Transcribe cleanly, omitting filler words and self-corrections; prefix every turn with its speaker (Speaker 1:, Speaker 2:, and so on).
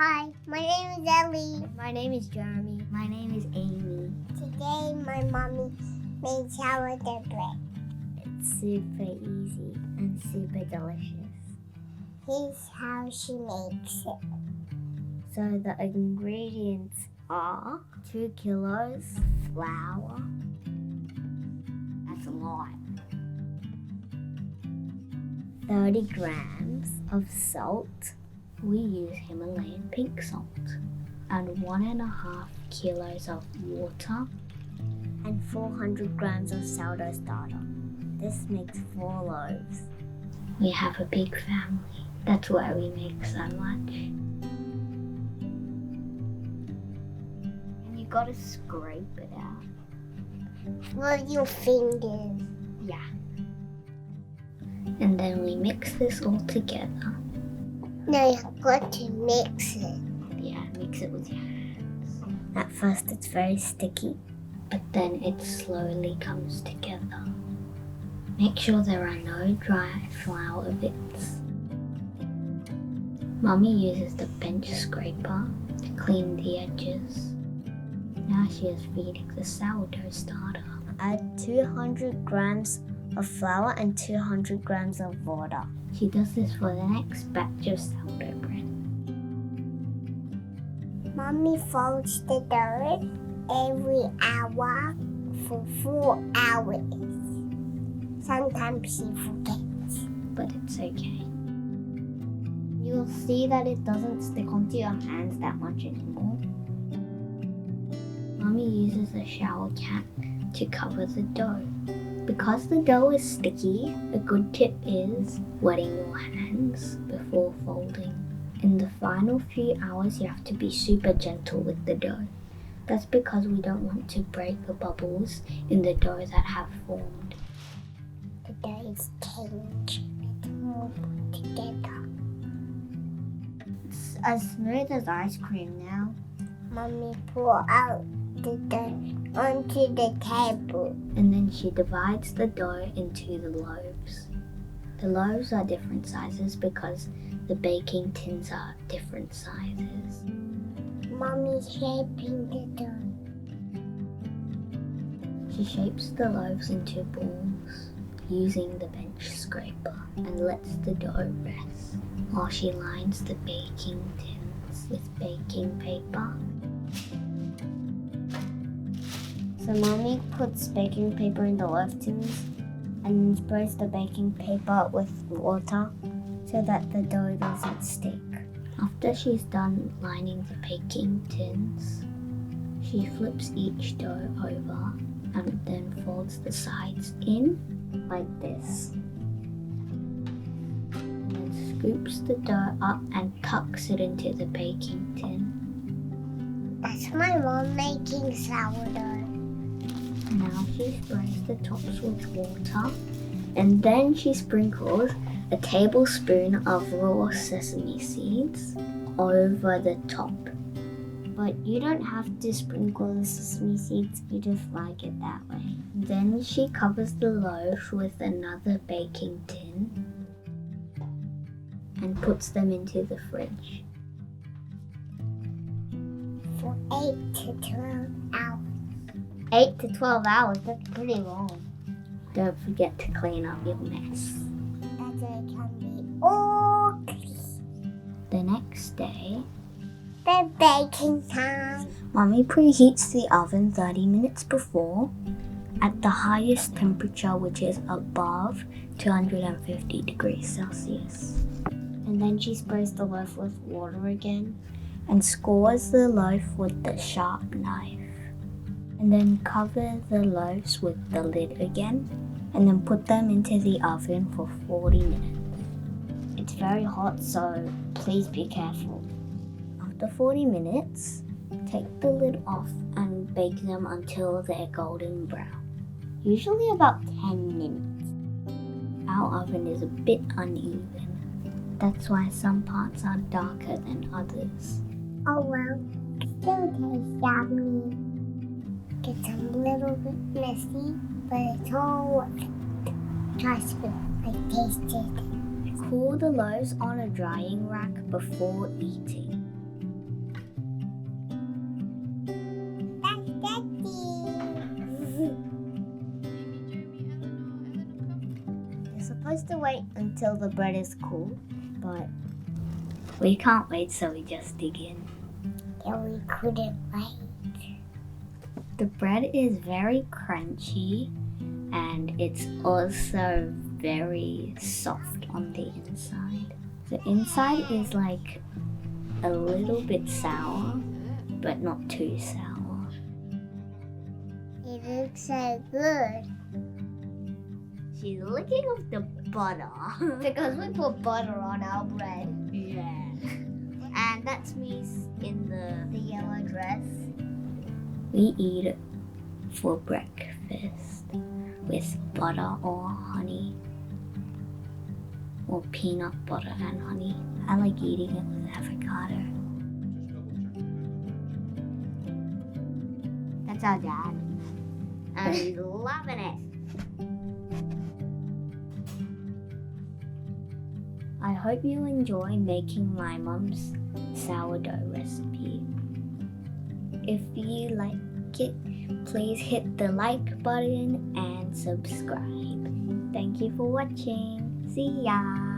Speaker 1: Hi, my name is Ellie.
Speaker 2: My name is Jeremy. My name is Amy.
Speaker 1: Today my mommy made sourdough bread.
Speaker 2: It's super easy and super delicious.
Speaker 1: Here's how she makes it.
Speaker 2: So the ingredients are 2 kilos flour. That's a lot. 30 grams of salt. We use Himalayan pink salt. And 1.5 kilos of water. And 400 grams of sourdough starter. This makes 4 loaves. We have a big family. That's why we make so much. And you gotta scrape it out.
Speaker 1: With your fingers.
Speaker 2: Yeah. And then we mix this all together.
Speaker 1: No, you've got to mix it.
Speaker 2: Yeah, mix it with your hands. At first it's very sticky, but then it slowly comes together. Make sure there are no dry flour bits. Mummy uses the bench scraper to clean the edges. Now she is feeding the sourdough starter. Add 200 grams of flour and 200d grams of water. She does this for the next batch of sourdough bread.
Speaker 1: Mommy folds the dough every hour for 4 hours. Sometimes she forgets.
Speaker 2: But it's okay. You'll see that it doesn't stick onto your hands that much anymore. Mommy uses a shower cap to cover the dough. Because the dough is sticky, a good tip is wetting your hands before folding. In the final few hours, you have to be super gentle with the dough. That's because we don't want to break the bubbles in the dough that have formed.
Speaker 1: The dough is changed. It's more put together.
Speaker 2: It's as smooth as ice cream now.
Speaker 1: Mommy pour out the dough onto the table.
Speaker 2: And then she divides the dough into the loaves. The loaves are different sizes because the baking tins are different sizes.
Speaker 1: Mommy's shaping the dough.
Speaker 2: She shapes the loaves into balls using the bench scraper and lets the dough rest while she lines the baking tins with baking paper. So Mommy puts baking paper in the loaf tins and sprays the baking paper with water so that the dough doesn't stick. After she's done lining the baking tins, she flips each dough over and then folds the sides in like this. And then scoops the dough up and tucks it into the baking tin.
Speaker 1: That's my mom making sourdough.
Speaker 2: Now she sprays the tops with water and then she sprinkles a tablespoon of raw sesame seeds over the top. But you don't have to sprinkle the sesame seeds, you just like it that way. Then she covers the loaf with another baking tin and puts them into the fridge.
Speaker 1: For 8 to 12 hours.
Speaker 2: 8 to 12 hours, that's pretty long. Don't forget to clean up your mess.
Speaker 1: That it can be all clean.
Speaker 2: The next day,
Speaker 1: The baking time.
Speaker 2: Mommy preheats the oven 30 minutes before at the highest temperature, which is above 250 degrees Celsius. And then she sprays the loaf with water again and scores the loaf with the sharp knife. And then cover the loaves with the lid again and then put them into the oven for 40 minutes. It's very hot, so please be careful. After 40 minutes, take the lid off and bake them until they're golden brown. Usually about 10 minutes. Our oven is a bit uneven. That's why some parts are darker than others.
Speaker 1: Oh well, still tastes yummy. Gets a little bit messy, but it's all worth it. Trust me, I tasted it.
Speaker 2: Cool the loaves on a drying rack before eating. wait until the bread is cool, but we can't wait, so we just dig in.
Speaker 1: Yeah, we couldn't wait.
Speaker 2: The bread is very crunchy and it's also very soft on the inside. The inside is like a little bit sour, but not too sour.
Speaker 1: It looks so good.
Speaker 2: She's licking off the butter.
Speaker 1: Because we put butter on our bread.
Speaker 2: Yeah. And that's me in
Speaker 1: The yellow dress.
Speaker 2: We eat it for breakfast with butter or honey, or peanut butter and honey. I like eating it with avocado. That's our dad, and he's loving it. I hope you enjoy making my mum's sourdough recipe. If you like it, please hit the like button and subscribe. Thank you for watching. See ya!